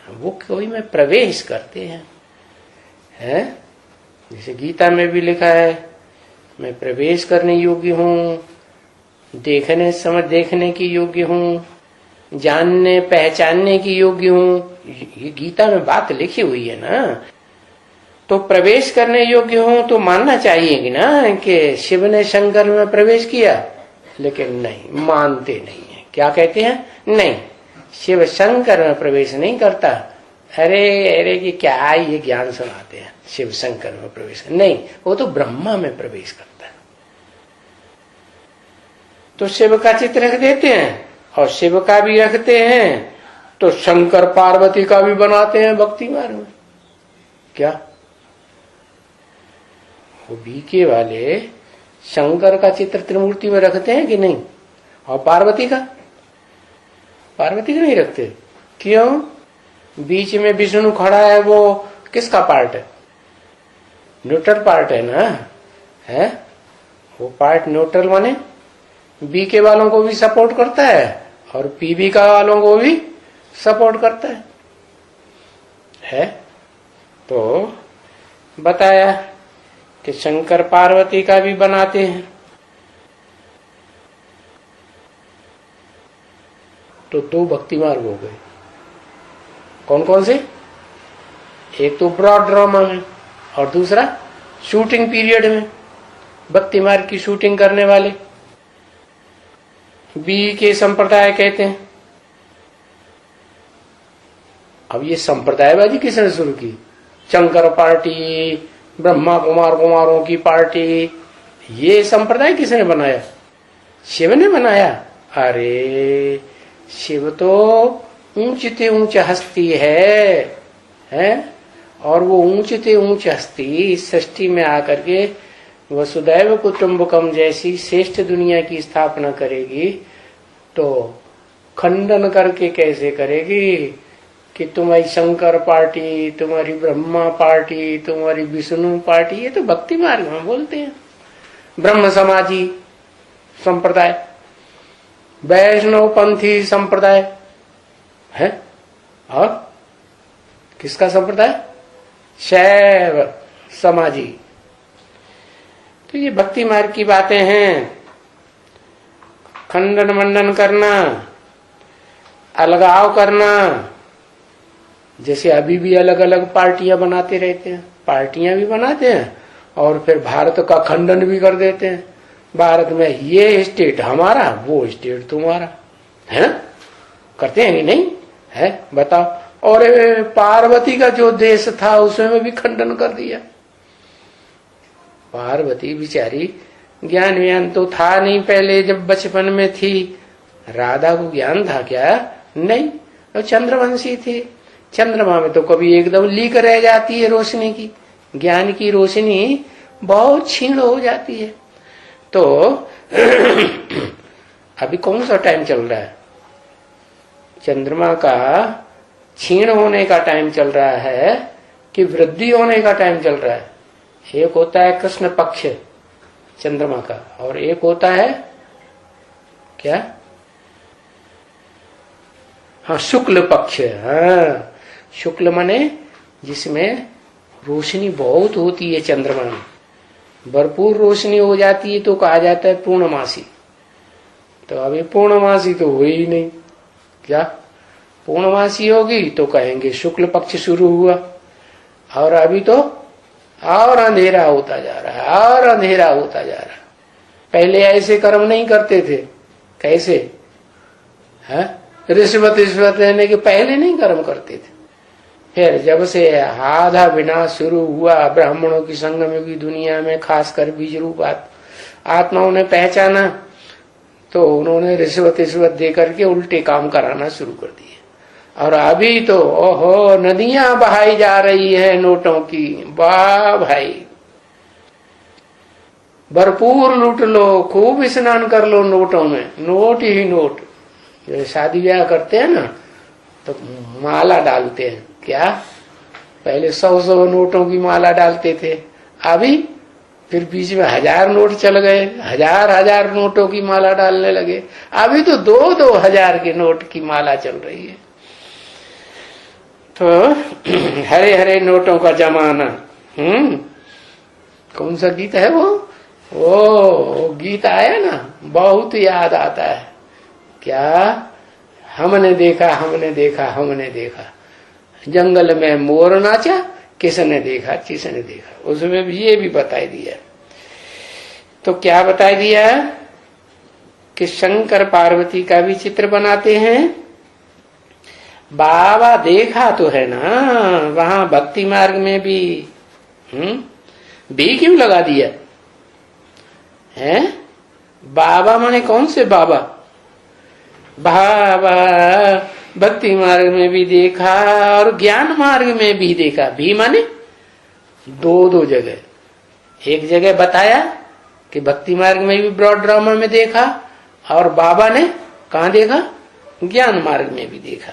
वो कोई में प्रवेश करते हैं। जैसे गीता में भी लिखा है, मैं प्रवेश करने योग्य हूँ, देखने की योग्य हूँ, जानने पहचानने की योग्य हूँ। ये गीता में बात लिखी हुई है ना। तो प्रवेश करने योग्य हूँ तो मानना चाहिए कि ना कि शिव ने शंकर में प्रवेश किया, लेकिन नहीं, मानते नहीं है। क्या कहते हैं? नहीं, शिव शंकर में प्रवेश नहीं करता। अरे कि क्या ये ज्ञान सुनाते हैं, शिव शंकर में प्रवेश नहीं, वो तो ब्रह्मा में प्रवेश करता है। तो शिव का चित्र रख देते हैं, और शिव का भी रखते हैं तो शंकर पार्वती का भी बनाते हैं भक्ति मार्ग में। क्या वो बीके वाले शंकर का चित्र त्रिमूर्ति में रखते हैं कि नहीं? और पार्वती का नहीं रखते। क्यों? बीच में विष्णु खड़ा है, वो किसका पार्ट है? न्यूट्रल पार्ट है ना, है वो पार्ट न्यूट्रल माने बीके वालों को भी सपोर्ट करता है और पीबी का वालों को भी सपोर्ट करता है। तो बताया कि शंकर पार्वती का भी बनाते हैं। तो दो भक्ति मार्ग हो गए। कौन कौन से? एक तो ब्रॉड ड्रामा में और दूसरा शूटिंग पीरियड में भक्ति मार्ग की शूटिंग करने वाले बी के संप्रदाय कहते हैं। अब ये संप्रदायवादी किसने शुरू की? शंकर पार्टी, ब्रह्मा कुमारों की पार्टी, ये संप्रदाय किसने बनाया? शिव ने बनाया। अरे शिव तो ऊंचते ऊंच हस्ती है, और वो ऊंचते ऊंच हस्ती इस सृष्टि में आकर के वसुदैव कुटुंबकम जैसी श्रेष्ठ दुनिया की स्थापना करेगी। तो खंडन करके कैसे करेगी कि तुम्हारी शंकर पार्टी, तुम्हारी ब्रह्मा पार्टी, तुम्हारी विष्णु पार्टी, ये तो भक्ति मार्ग में बोलते हैं। ब्रह्म समाजी संप्रदाय, वैष्णव पंथी संप्रदाय है, और किसका संप्रदाय? शैव समाजी। तो ये भक्ति मार्ग की बातें हैं। खंडन मंडन करना, अलगाव करना, जैसे अभी भी अलग अलग पार्टियां बनाते रहते हैं, पार्टियां भी बनाते हैं और फिर भारत का खंडन भी कर देते हैं। भारत में ये स्टेट हमारा, वो स्टेट तुम्हारा, है ना? करते हैं कि नहीं? है, बताओ। और पार्वती का जो देश था उसमें भी खंडन कर दिया। पार्वती बेचारी ज्ञान तो था नहीं पहले, जब बचपन में थी। राधा को ज्ञान था क्या? नहीं, वो चंद्रवंशी थी। चंद्रमा में तो कभी एकदम लीक रह जाती है रोशनी की, ज्ञान की रोशनी बहुत क्षीण हो जाती है। तो अभी कौन सा टाइम चल रहा है? चंद्रमा का क्षीण होने का टाइम चल रहा है कि वृद्धि होने का टाइम चल रहा है? एक होता है कृष्ण पक्ष चंद्रमा का, और एक होता है क्या? हाँ, शुक्ल पक्ष। हाँ, शुक्ल माने जिसमें रोशनी बहुत होती है, चंद्रमा में भरपूर रोशनी हो जाती है तो कहा जाता है पूर्णमासी। तो अभी पूर्णमासी तो हुई ही नहीं। क्या पूर्णमासी होगी तो कहेंगे शुक्ल पक्ष शुरू हुआ, और अभी तो और अंधेरा होता जा रहा है, और अंधेरा होता जा रहा है। पहले ऐसे कर्म नहीं करते थे। कैसे? है, रिश्वत लेने के पहले नहीं कर्म करते थे। फिर जब से आधा विनाश शुरू हुआ, ब्राह्मणों की संगम की दुनिया में खासकर बीज रूप आत्माओं ने पहचाना, तो उन्होंने रिश्वत दे करके उल्टे काम कराना शुरू कर दिए। और अभी तो ओहो, नदियां बहाई जा रही है नोटों की। वाह भाई, भरपूर लूट लो, खूब स्नान कर लो नोटों में, नोट ही नोट। जो शादी ब्याह करते हैं ना तो माला डालते हैं। क्या? पहले 100 नोटों की माला डालते थे, अभी फिर बीच में 1000 नोट चल गए, 1000 नोटों की माला डालने लगे। अभी तो 2-2 हजार के नोट की माला चल रही है। तो हरे हरे नोटों का जमाना, कौन सा गीत है वो गीत आया ना, बहुत याद आता है। क्या? हमने देखा हमने देखा हमने देखा, जंगल में मोर नाचा, किसने देखा किसने देखा। उसमें भी ये भी बताई दिया। तो क्या बताई दिया कि शंकर पार्वती का भी चित्र बनाते हैं। बाबा देखा तो है ना वहां भक्ति मार्ग में भी, भी क्यों लगा दिया है? बाबा माने कौन से बाबा? बाबा भक्ति मार्ग में भी देखा और ज्ञान मार्ग में भी देखा। भी माने दो जगह। एक जगह बताया कि भक्ति मार्ग में भी ब्रॉड ड्रामा में देखा, और बाबा ने कहा देखा? ज्ञान मार्ग में भी देखा।